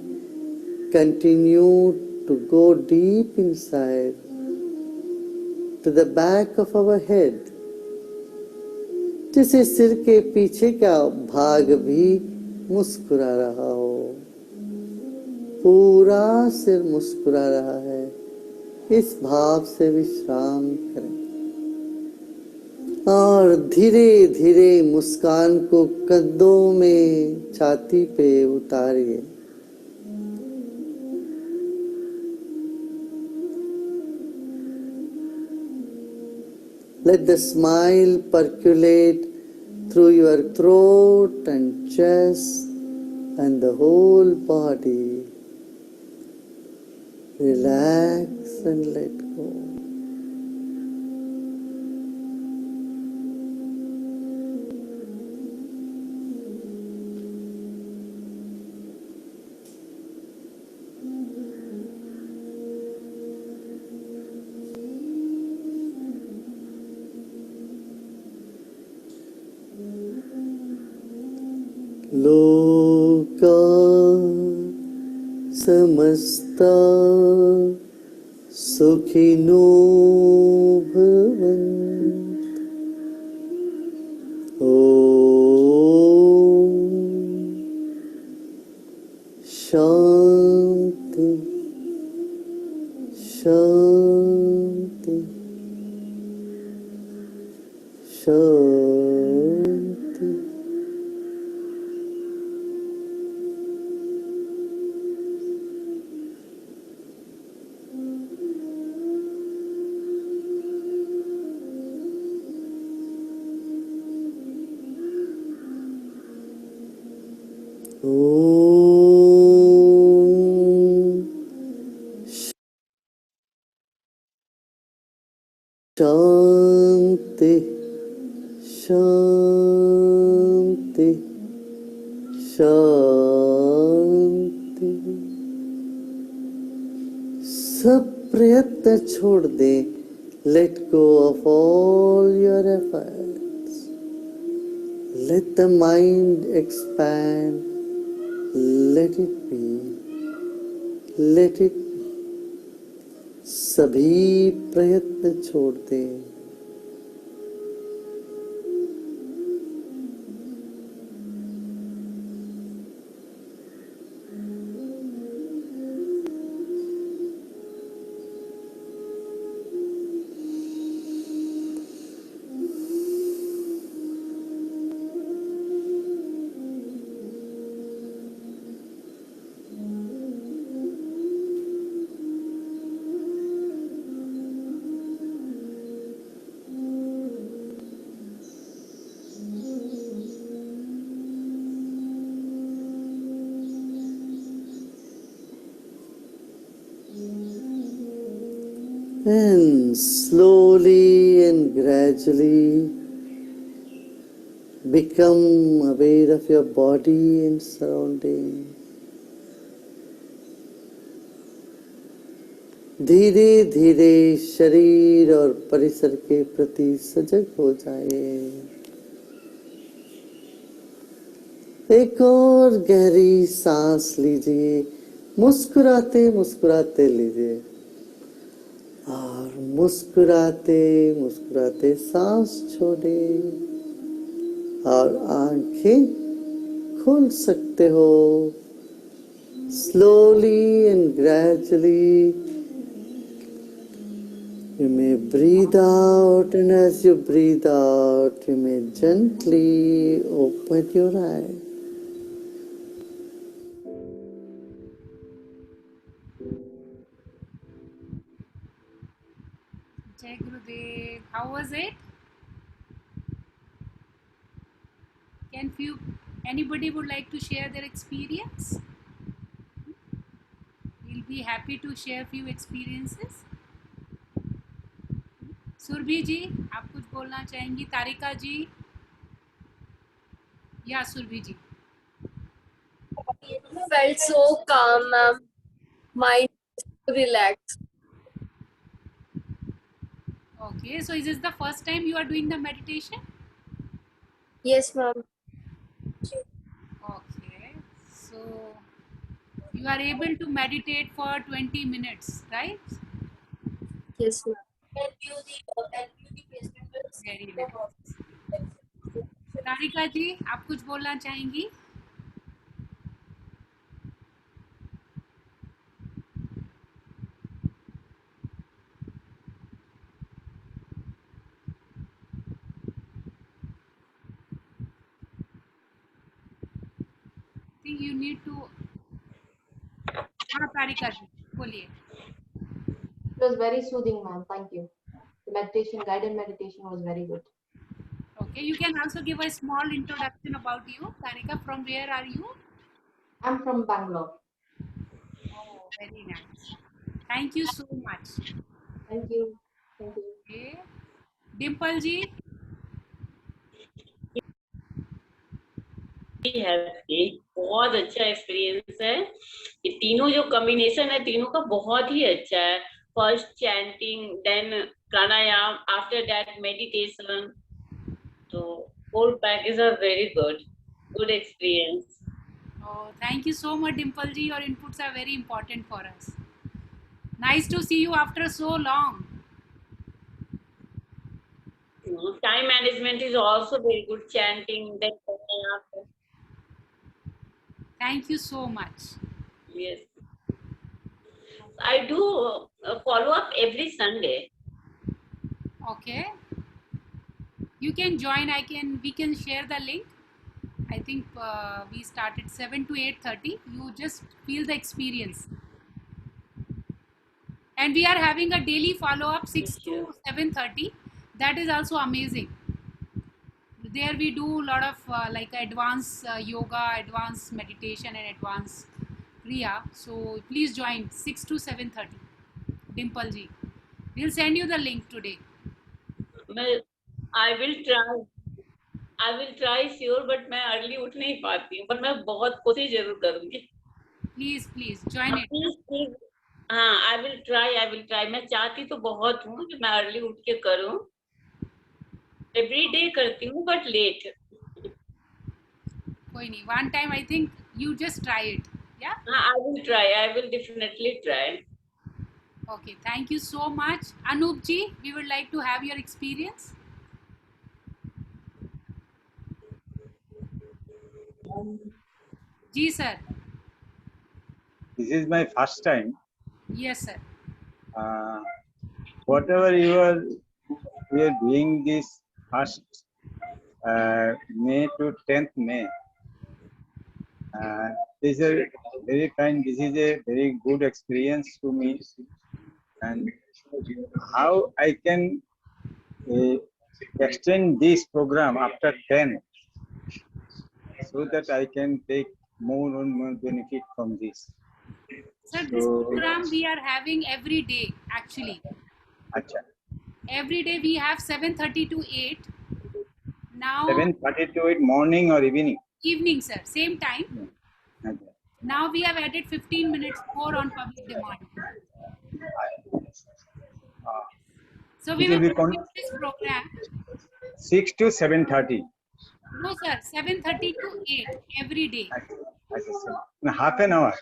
continue to go deep inside to the back of our head. जैसे सिर के पीछे का भाग भी मुस्कुरा रहा हो, पूरा सिर मुस्कुरा रहा है, इस भाव से विश्राम करें और धीरे धीरे मुस्कान को कंधों में, छाती पे उतारिए। Let the smile percolate through your throat and chest and the whole body. Relax and let go. लोका समस्ता सुखिनो भवन्तु। ओम शांति शांति शांति। शांति शांति शांति। सब प्रयत्न छोड़ दे। Let go of all your efforts. Let the mind expand. Let it be. Let it be. सभी प्रयत्न छोड़ दे। And slowly and gradually become aware of your body and surroundings. धीरे धीरे शरीर और परिसर के प्रति सजग हो जाए। एक और गहरी सांस लीजिए, मुस्कुराते मुस्कुराते लीजिए और मुस्कुराते मुस्कुराते सांस छोड़े और आंखें खोल सकते हो। Slowly and gradually you may breathe out, and as you breathe out you may gently open your eyes. Jai Gurudev. How was it? Can anybody would like to share their experience? We'll be happy to share few experiences. Surabhi जी, आप कुछ बोलना चाहेंगी? तारिका जी या सुरभि जी? Felt so calm, ma'am. Mind relax. Okay, so is this the first time you are doing the meditation? Yes, ma'am. Okay, so you are able to meditate for 20 minutes, right? Yes, ma'am. Very nice. Sarika जी, आप कुछ बोलना चाहेंगी? I think you need to. हाँ, सारिका जी, बोलिए. It was very soothing, ma'am. Thank you. The meditation, guided meditation was very good. Okay, you can also give a small introduction about you. Sarika, from where are you? I'm from Bangalore. Oh, very nice. Thank you so much. Thank you. Thank you. Okay. Dimple जी, एक बहुत अच्छा experience है. ये तीनों जो combination है तीनों का बहुत ही अच्छा है. First chanting, then pranayama, after that meditation. तो whole package are very good experience. oh, thank you so much, Dimple ji. Your inputs are very important for us. Nice to see you after so long. Time management is also very good. Chanting, then pranayama. Thank you so much. Yes, I do follow up every Sunday. Okay. You can join. We can share the link. I think we started 7 to 8:30. You just feel the experience. And we are having a daily follow-up 6 to 7:30. That is also amazing. There we do a lot of like advanced yoga, advanced meditation and advanced kriya. So please join 6 to 7:30. Dimple ji. We'll send you the link today. I will try sure, but मैं early उठ नहीं पाती हूँ, पर मैं बहुत कोशिश जरूर करूँगी. Please join it. Please. हाँ, I will try. मैं चाहती तो बहुत हूँ कि मैं अर्ली उठ के करूँ. Every day करती हूँ, but late. कोई नहीं. One time I think you just try it. Yeah. I will try. I will definitely try. Okay. Thank you so much, Anup ji. We would like to have your experience. Ji sir. This is my first time. Yes sir. Whatever you are doing this first May to 10th May. This is a very kind. This is a very good experience to me, and how I can extend this program after 10, so that I can take more and more benefit from this. Sir, this program we are having every day actually. Acha. Every day we have 7:30 to 8. Now 7:30 to 8, morning or evening? Evening, sir. Same time. Okay. Now we have added 15 minutes more on public demand. So we will continue this program. 6 to 7:30. No, sir. 7:30 to 8 every day. Half an hour.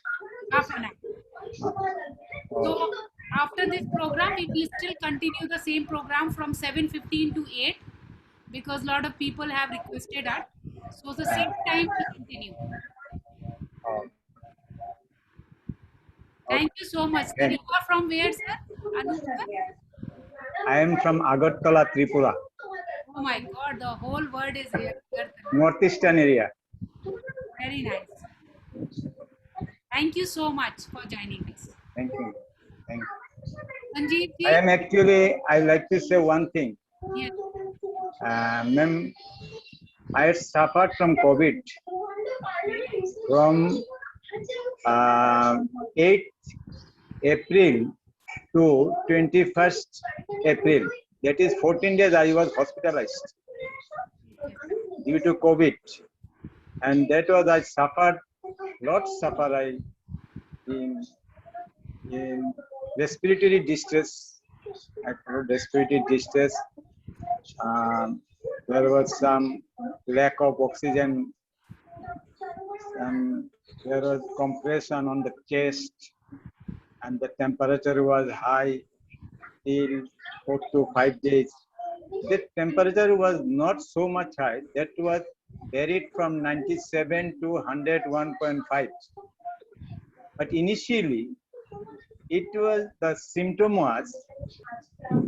Half an hour. So after this program, we will still continue the same program from 7:15 to 8 because a lot of people have requested us. So the same time we continue. Thank you so much, sir. You are from where, sir? Anup, sir? I am from Agartala, Tripura. Oh my God, the whole world is here. Northeastern area. Very nice. Thank you so much for joining us. Thank you. Thank you. Sanjeev ji? I am actually, I like to say one thing. Yes. Ma'am, I suffered from COVID from 8th April to 21st April. That is 14 days I was hospitalized due to COVID. And that was, I suffered, lots suffer I in respiratory distress. I followed respiratory distress. There was some lack of oxygen, and there was compression on the chest, and the temperature was high till 4 to 5 days. The temperature was not so much high. That was varied from 97 to 101.5. But initially, the symptom was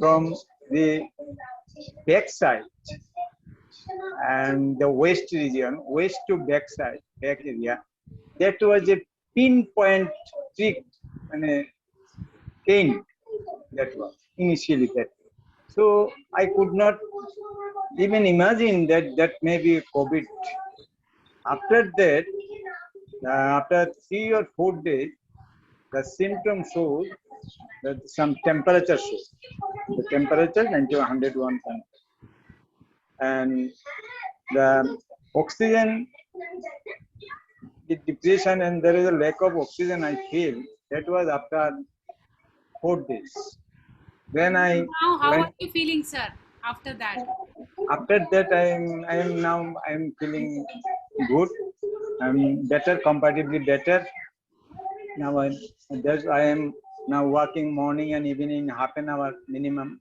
from the backside and the waist region, waist to backside, back area. That was a pinpoint trick and a pain. That was initially that. So I could not even imagine that may be COVID. After that, after 3 or 4 days, the symptom showed that some temperature shows. The temperature 101, and the oxygen, the depression, and there is a lack of oxygen I feel. That was after 4 days. Then I Now, how are you feeling, sir, after that? After that, I am feeling good. I'm better, comparatively better. Now I am now walking morning and evening, half an hour minimum,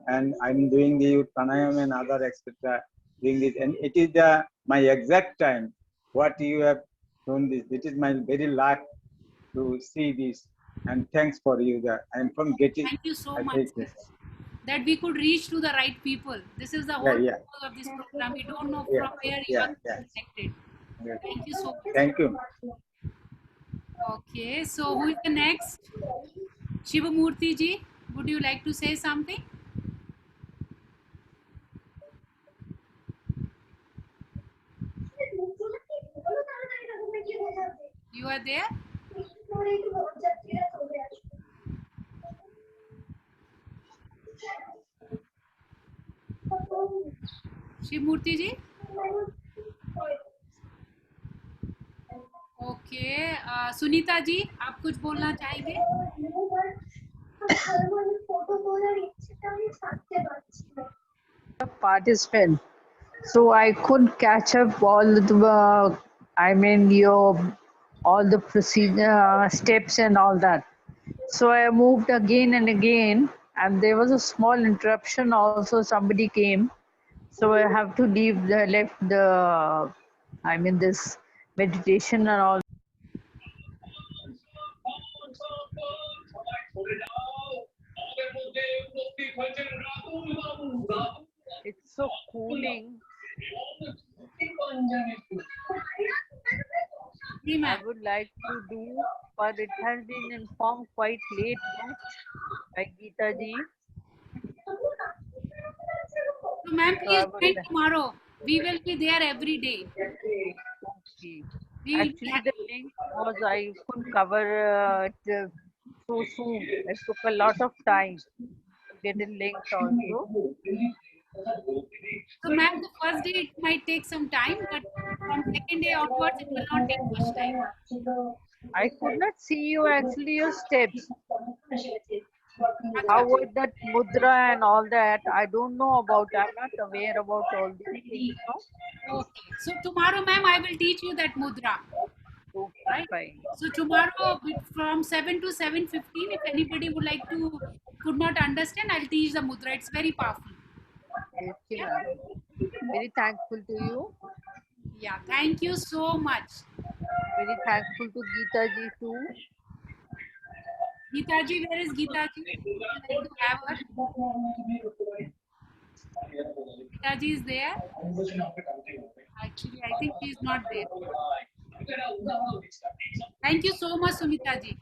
and I'm doing the pranayama and other etc. Doing this, and it is my exact time. What you have shown this, it is my very luck to see this, and thanks for you. I'm from Getty. Thank you so much, sir, that we could reach to the right people. This is the whole purpose of this program. We don't know from where you are connected. Thank you so much. Thank you. Okay, so who is the next? Shivamurthy ji, would you like to say something? You are there? Shivamurthy ji? Okay Sunita ji, आप कुछ बोलना चाहेंगे? Participant, so I couldn't catch up all the all the procedure steps and all that. So I moved again and again, and there was a small interruption. Also, somebody came, so I have to left the this meditation and all. It's so cooling. I would like to do, but it has been informed quite late, no? By Geeta ji. So, ma'am, please join tomorrow. We will be there every day. Okay. Actually, the link was I couldn't cover it so soon. It took a lot of time to get it linked also. So, ma'am, the first day it might take some time, but from second day onwards, it will not take much time. I could not see you actually your steps. How was that mudra and all that? I don't know about. I'm not aware about all these things. No? Okay. So tomorrow, ma'am, I will teach you that mudra. Okay, right? fine. So tomorrow from 7 to 7:15, if anybody would like to could not understand, I'll teach the mudra. It's very powerful. Okay, very thankful to you. Yeah, thank you so much. Very thankful to Geeta ji too. Geeta ji, where is Geeta ji? Would you like to have her? Geeta ji is there? Actually, I think she is not there. Thank you so much, Sumita ji.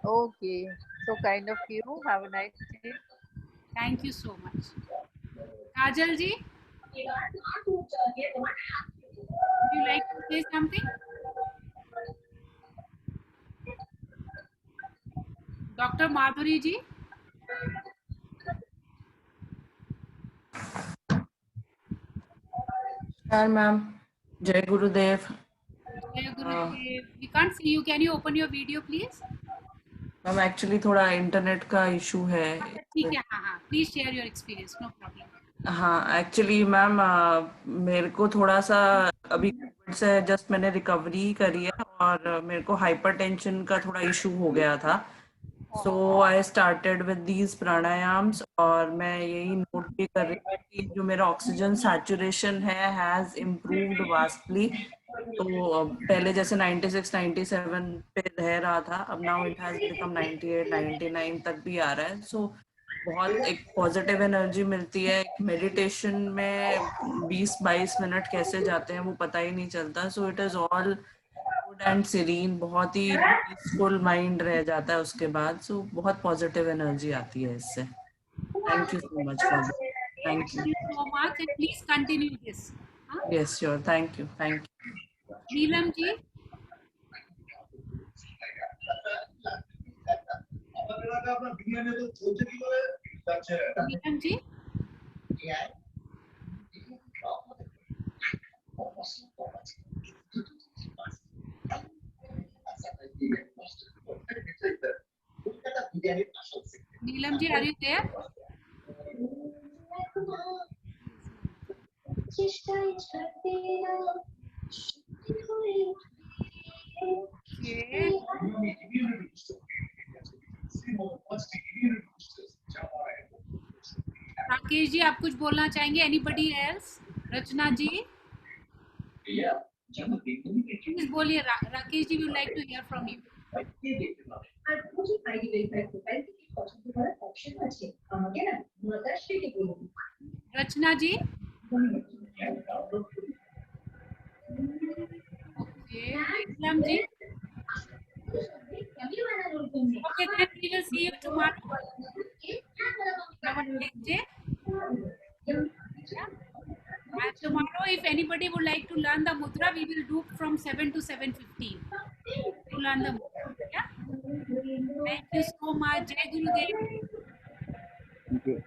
Okay, so kind of you. Have a nice day. Thank you so much. Kajal ji, would you like to say something? Dr. Madhuri ji. Sure, ma'am. Jai Gurudev. Jai Gurudev. We can't see you. Can you open your video, please? Ma'am actually थोड़ा internet का issue है। ठीक है, हाँ हाँ, please share your experience, no problem. हाँ actually ma'am मेरे को थोड़ा सा अभी कोविड से जस्ट मैंने रिकवरी करी है और मेरे को हाइपरटेंशन का थोड़ा इशू हो गया था। सो आई स्टार्टेड विद दीज प्राणायाम्स और मैं यही नोट भी कर रही हूँ कि जो मेरा ऑक्सीजन सैचुरेशन है हैज इम्प्रूव्ड वास्टली। तो पहले जैसे 96 97 पे रह रहा था, अब नाउ इट हैज बिकम 98 99 तक भी आ रहा है। सो बहुत एक पॉजिटिव एनर्जी मिलती है। मेडिटेशन में 20-22 मिनट कैसे जाते हैं वो पता ही नहीं चलता। So it is all good and serine, बहुत ही पीसफुल माइंड रह जाता है उसके बाद। सो बहुत पॉजिटिव एनर्जी आती है इससे। Thank you so much for thank you. So much and please continue this. Yes sure, thank you thank you. Neelam ji, Neelam ji, Neelam ji, are you there? Rakesh ji, आप कुछ बोलना चाहेंगे? Anybody else? Rachna ji, please बोलिए। Rakesh ji, would like to hear from you. Rachna ji, okay, Neelam ji, okay, then we will see you tomorrow. Yeah. And tomorrow, if anybody would like to learn the mudra, we will do from 7 to 7:15 to learn the mudra. Yeah. Thank you so much. Jai Gurudev. Thank you.